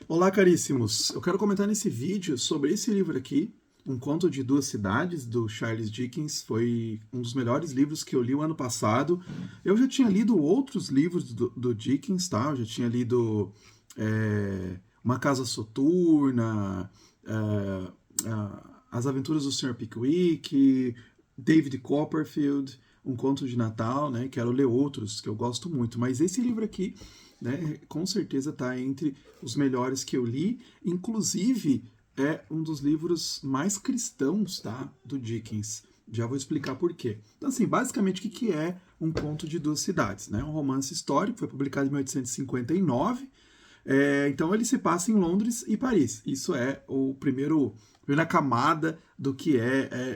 Olá, caríssimos! Eu quero comentar nesse vídeo sobre esse livro aqui, Um Conto de Duas Cidades, do Charles Dickens. Foi um dos melhores livros que eu li o ano passado. Eu já tinha lido outros livros do Dickens, tá? Eu já tinha lido Uma Casa Soturna, é, As Aventuras do Sr. Pickwick, David Copperfield, Um Conto de Natal, né? Quero ler outros que eu gosto muito. Mas esse livro aqui, né, com certeza está entre os melhores que eu li, inclusive é um dos livros mais cristãos, tá, do Dickens. Já vou explicar por quê. Então, assim, basicamente, o que é Um Conto de Duas Cidades? Né? Um romance histórico, foi publicado em 1859. Então, ele se passa em Londres e Paris. Isso é o primeira camada do que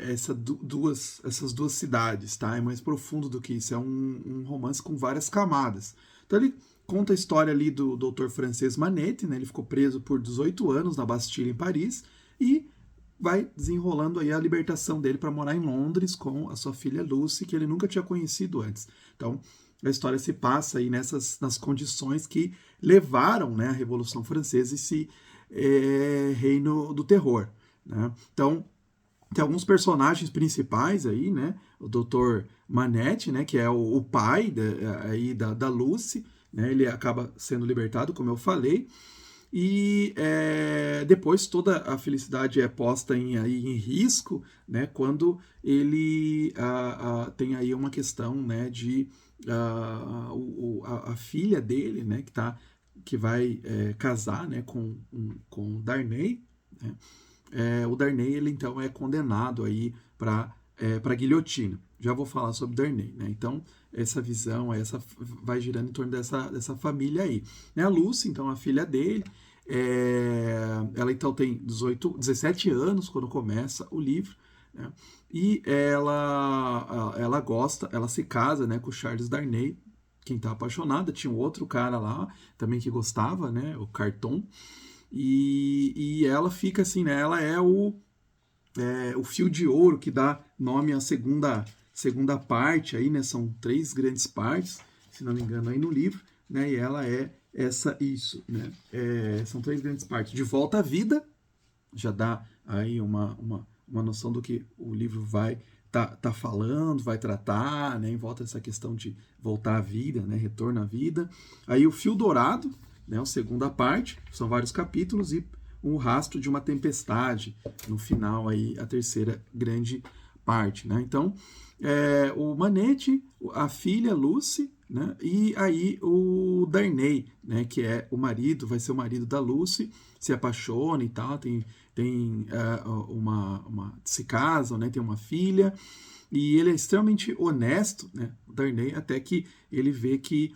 essas duas cidades, tá? É mais profundo do que isso. É um romance com várias camadas. Então, ele conta a história ali do doutor francês Manette, né? Ele ficou preso por 18 anos na Bastilha, em Paris, e vai desenrolando aí a libertação dele para morar em Londres com a sua filha Lucy, que ele nunca tinha conhecido antes. Então, a história se passa aí nas condições que levaram, né, a Revolução Francesa, esse reino do terror. Né? Então, tem alguns personagens principais aí, né? O Dr. Manette, né? Que é o pai da Lucy, né? Ele acaba sendo libertado, como eu falei. E depois toda a felicidade é posta em risco, né? Quando ele tem aí uma questão, né? De a filha dele, né? Que vai casar, né? Com Darnay, né? O Darnay, ele então é condenado aí para guilhotina. Já vou falar sobre Darnay, né? Então, essa visão, vai girando em torno dessa família aí. Né? A Lucy, então, a filha dele, ela então tem 17 anos quando começa o livro, né? E ela se casa, né, com o Charles Darnay, quem tá apaixonada. Tinha um outro cara lá também que gostava, né, o Carton. E ela fica assim, né? Ela é o fio de ouro que dá nome à segunda parte aí, né? São três grandes partes, se não me engano, aí no livro, né? E ela isso, né? São três grandes partes. De Volta à Vida, já dá aí uma noção do que o livro vai tá falando, vai tratar, né? Em volta dessa questão de voltar à vida, né? Retorno à vida. Aí o Fio Dourado, né, a segunda parte, são vários capítulos, e um rastro de uma tempestade no final, aí a terceira grande parte. Né? Então, o Manette, a filha Lucy, né, e aí o Darnay, né, que é o marido, vai ser o marido da Lucy, se apaixona e tal, se casam, né, tem uma filha, e ele é extremamente honesto, né, o Darnay, até que ele vê que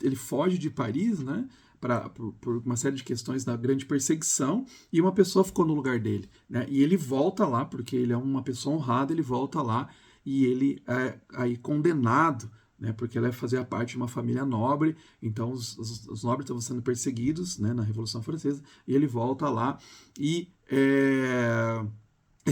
ele foge de Paris, né, por uma série de questões da grande perseguição, e uma pessoa ficou no lugar dele. Né, e ele volta lá, porque ele é uma pessoa honrada, ele volta lá e ele é aí condenado, né, porque ele vai fazer parte de uma família nobre, então os nobres estavam sendo perseguidos, né, na Revolução Francesa, e ele volta lá e é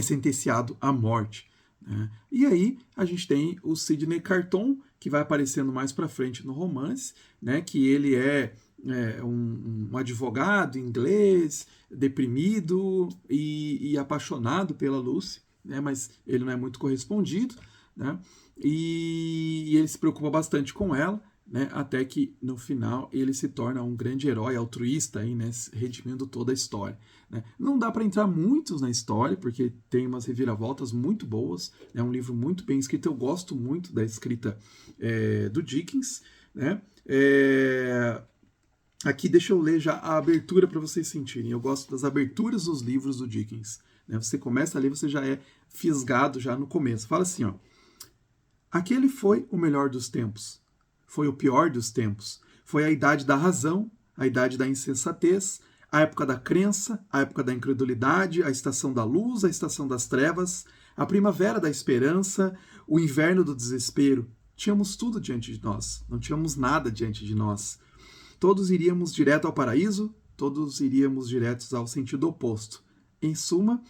sentenciado à morte. Né? E aí a gente tem o Sidney Carton, que vai aparecendo mais para frente no romance, né? Que ele é um advogado inglês, deprimido e apaixonado pela Lucy, né? Mas ele não é muito correspondido, né? E ele se preocupa bastante com ela, né, até que no final ele se torna um grande herói altruísta, aí, né, redimindo toda a história. Né. Não dá para entrar muitos na história, porque tem umas reviravoltas muito boas, é um livro muito bem escrito, eu gosto muito da escrita do Dickens. Né. Aqui deixa eu ler já a abertura para vocês sentirem, eu gosto das aberturas dos livros do Dickens. Né. Você começa a ler, você já é fisgado já no começo. Fala assim, ó: aquele foi o melhor dos tempos. Foi o pior dos tempos. Foi a idade da razão, a idade da insensatez, a época da crença, a época da incredulidade, a estação da luz, a estação das trevas, a primavera da esperança, o inverno do desespero. Tínhamos tudo diante de nós, não tínhamos nada diante de nós. Todos iríamos direto ao paraíso, todos iríamos diretos ao sentido oposto. Em suma,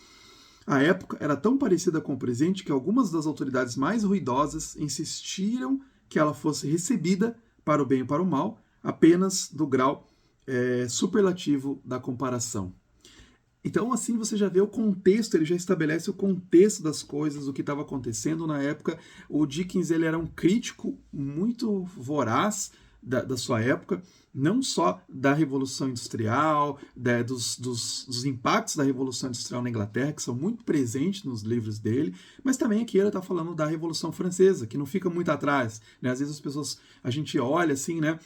a época era tão parecida com o presente que algumas das autoridades mais ruidosas insistiram que ela fosse recebida, para o bem e para o mal, apenas do grau superlativo da comparação. Então, assim, você já vê o contexto, ele já estabelece o contexto das coisas, o que estava acontecendo na época. O Dickens, ele era um crítico muito voraz da sua época, não só da Revolução Industrial, dos impactos da Revolução Industrial na Inglaterra, que são muito presentes nos livros dele, mas também aqui ele está falando da Revolução Francesa, que não fica muito atrás, né? Às vezes as pessoas, a gente olha assim, né?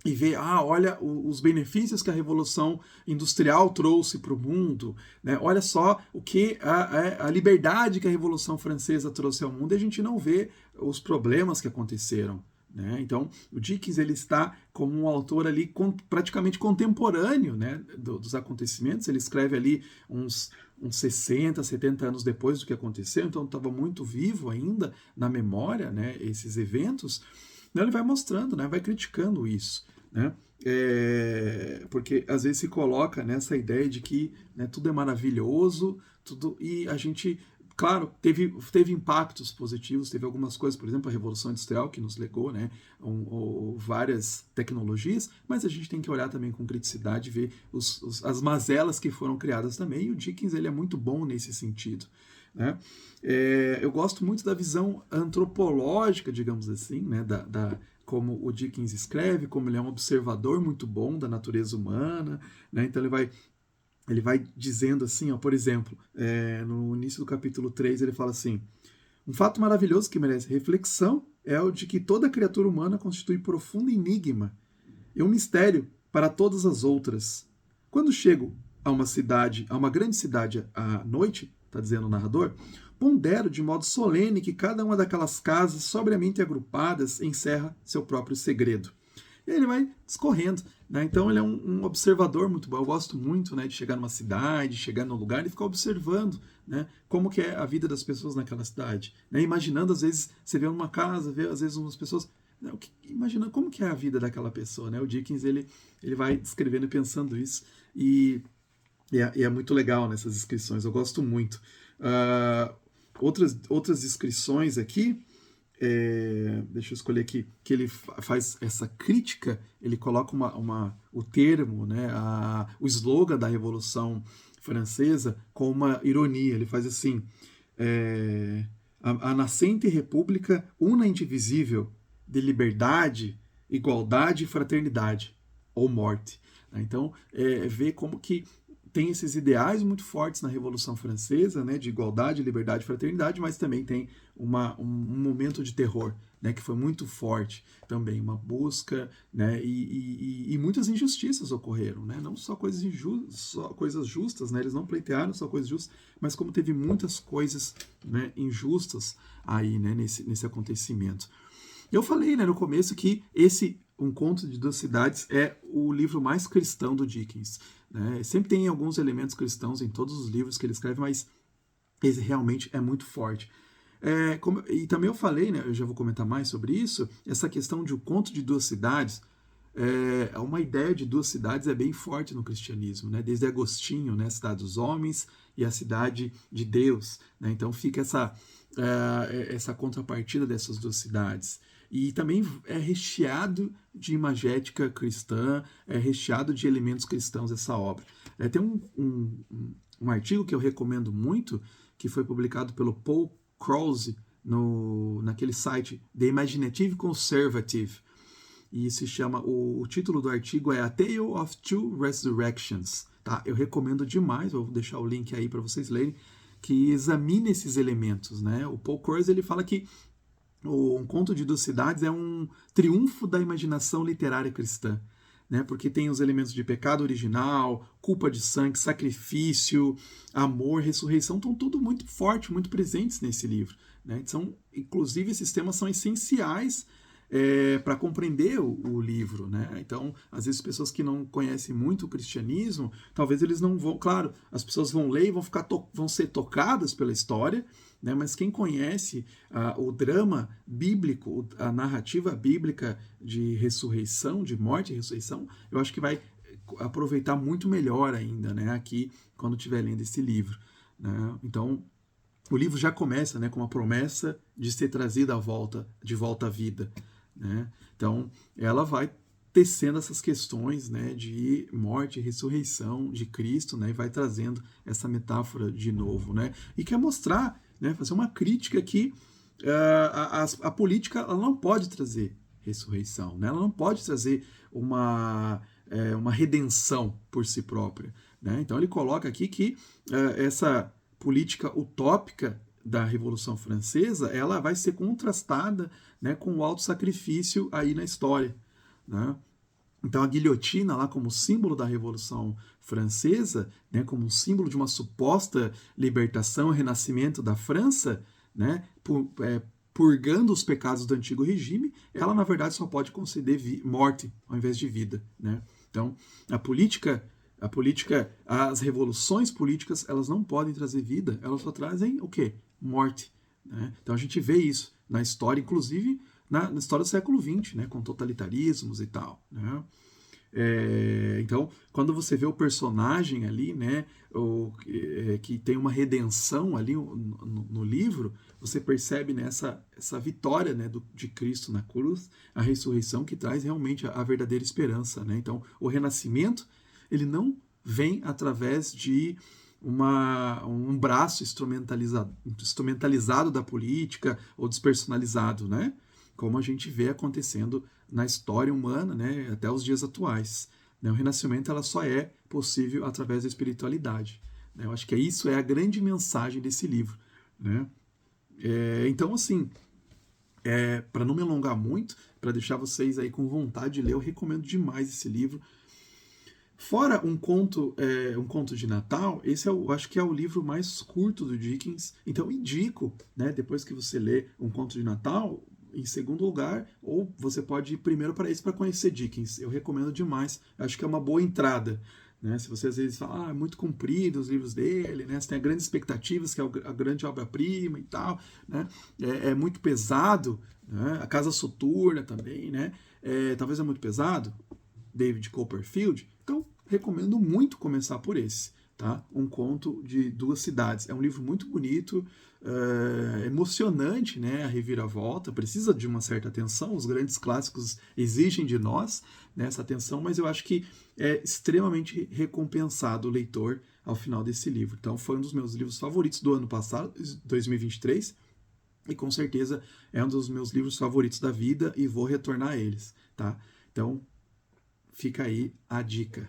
E ver, olha os benefícios que a Revolução Industrial trouxe para o mundo, né? Olha só o que a liberdade que a Revolução Francesa trouxe ao mundo, e a gente não vê os problemas que aconteceram, né? Então, o Dickens, ele está como um autor ali praticamente contemporâneo, né, dos acontecimentos. Ele escreve ali uns 60, 70 anos depois do que aconteceu, então estava muito vivo ainda na memória, né, esses eventos. Então, ele vai mostrando, né, vai criticando isso, né? Porque às vezes se coloca nessa ideia de que, né, tudo é maravilhoso, e a gente, claro, teve impactos positivos, teve algumas coisas, por exemplo, a Revolução Industrial que nos legou, né, várias tecnologias, mas a gente tem que olhar também com criticidade e ver as mazelas que foram criadas também, e o Dickens, ele é muito bom nesse sentido, né? Eu gosto muito da visão antropológica, digamos assim, né, como o Dickens escreve, como ele é um observador muito bom da natureza humana, né? Então ele vai dizendo assim, ó, por exemplo, no início do capítulo 3 ele fala assim: um fato maravilhoso que merece reflexão é o de que toda criatura humana constitui profundo enigma e um mistério para todas as outras. Quando chego a uma grande cidade à noite, está dizendo o narrador, pondero de modo solene que cada uma daquelas casas sobriamente agrupadas encerra seu próprio segredo. E ele vai discorrendo, né? Então ele é um observador muito bom. Eu gosto muito, né, de chegar numa cidade, chegar num lugar e ficar observando, né, como que é a vida das pessoas naquela cidade, né? Imaginando, às vezes, você vê uma casa, vê às vezes umas pessoas, né, imaginando como que é a vida daquela pessoa, né? O Dickens, ele vai descrevendo e pensando isso, e é muito legal nessas descrições, eu gosto muito. Outras descrições aqui, deixa eu escolher aqui, que ele faz essa crítica, ele coloca o termo, né, o slogan da Revolução Francesa com uma ironia. Ele faz assim: a nascente república una indivisível de liberdade, igualdade e fraternidade, ou morte. Então, ver como que tem esses ideais muito fortes na Revolução Francesa, né, de igualdade, liberdade e fraternidade, mas também tem um momento de terror, né, que foi muito forte também, uma busca, né, e muitas injustiças ocorreram, né, não só coisas justas, né, eles não pleitearam só coisas justas, mas como teve muitas coisas, né, injustas aí, né, nesse acontecimento. Eu falei, né, no começo que Um Conto de Duas Cidades é o livro mais cristão do Dickens, né? Sempre tem alguns elementos cristãos em todos os livros que ele escreve, mas esse realmente é muito forte. E também eu falei, né, eu já vou comentar mais sobre isso, essa questão de O Conto de Duas Cidades, uma ideia de duas cidades é bem forte no cristianismo, né? Desde Agostinho, né, a cidade dos homens e a cidade de Deus, né? Então fica essa contrapartida dessas duas cidades. E também é recheado de imagética cristã, é recheado de elementos cristãos essa obra. Tem um artigo que eu recomendo muito, que foi publicado pelo Paul Krause naquele site The Imaginative Conservative, e se chama, o título do artigo é A Tale of Two Resurrections. Tá? Eu recomendo demais, vou deixar o link aí para vocês lerem, que examine esses elementos, né? O Paul Krause, ele fala que Um Conto de Duas Cidades é um triunfo da imaginação literária cristã, né? Porque tem os elementos de pecado original, culpa de sangue, sacrifício, amor, ressurreição, estão tudo muito forte, muito presentes nesse livro, né? Inclusive, esses temas são essenciais para compreender o livro, né? Então, às vezes, pessoas que não conhecem muito o cristianismo, talvez eles não vão... Claro, as pessoas vão ler e vão ser tocadas pela história, né? Mas quem conhece o drama bíblico, a narrativa bíblica de ressurreição, de morte e ressurreição, eu acho que vai aproveitar muito melhor ainda, né? Aqui, quando estiver lendo esse livro, né? Então, o livro já começa, né, com a promessa de ser trazida de volta à vida, né? Então, ela vai tecendo essas questões, né, de morte e ressurreição de Cristo, né, e vai trazendo essa metáfora de novo, né, e quer mostrar, né, fazer uma crítica que a política ela não pode trazer ressurreição, né, ela não pode trazer uma redenção por si própria, né, então ele coloca aqui que essa política utópica da Revolução Francesa, ela vai ser contrastada, né, com o auto-sacrifício aí na história, né? Então a guilhotina lá como símbolo da Revolução Francesa, né, como um símbolo de uma suposta libertação e renascimento da França, né, purgando os pecados do antigo regime, ela na verdade só pode conceder morte ao invés de vida, né? Então a política, as revoluções políticas, elas não podem trazer vida, elas só trazem o quê? Morte, né? Então a gente vê isso na história, inclusive na história do século XX, né, com totalitarismos e tal, né? Então, quando você vê o personagem ali, né, que tem uma redenção ali no livro, você percebe nessa essa vitória, né, de Cristo na cruz, a ressurreição que traz realmente a verdadeira esperança, né? Então, o renascimento, ele não vem através de um braço instrumentalizado da política ou despersonalizado, né? Como a gente vê acontecendo na história humana, né, até os dias atuais. Né? O renascimento ela só é possível através da espiritualidade. Né? Eu acho que isso é a grande mensagem desse livro. Né? Então, assim, para não me alongar muito, para deixar vocês aí com vontade de ler, eu recomendo demais esse livro. Fora um conto de Natal, esse eu acho que é o livro mais curto do Dickens. Então indico, né, depois que você lê Um Conto de Natal, em segundo lugar, ou você pode ir primeiro para esse para conhecer Dickens. Eu recomendo demais. Acho que é uma boa entrada. Né? Se você às vezes fala, é muito comprido os livros dele, né? Você tem grandes expectativas, que é a grande obra-prima e tal, né? É muito pesado, né? A Casa Soturna também, né? Talvez é muito pesado, David Copperfield. Então, recomendo muito começar por esse, tá? Um Conto de Duas Cidades. É um livro muito bonito, emocionante, né? A reviravolta, precisa de uma certa atenção, os grandes clássicos exigem de nós, né, essa atenção, mas eu acho que é extremamente recompensado o leitor ao final desse livro. Então, foi um dos meus livros favoritos do ano passado, 2023, e com certeza é um dos meus livros favoritos da vida e vou retornar a eles, tá? Então, fica aí a dica.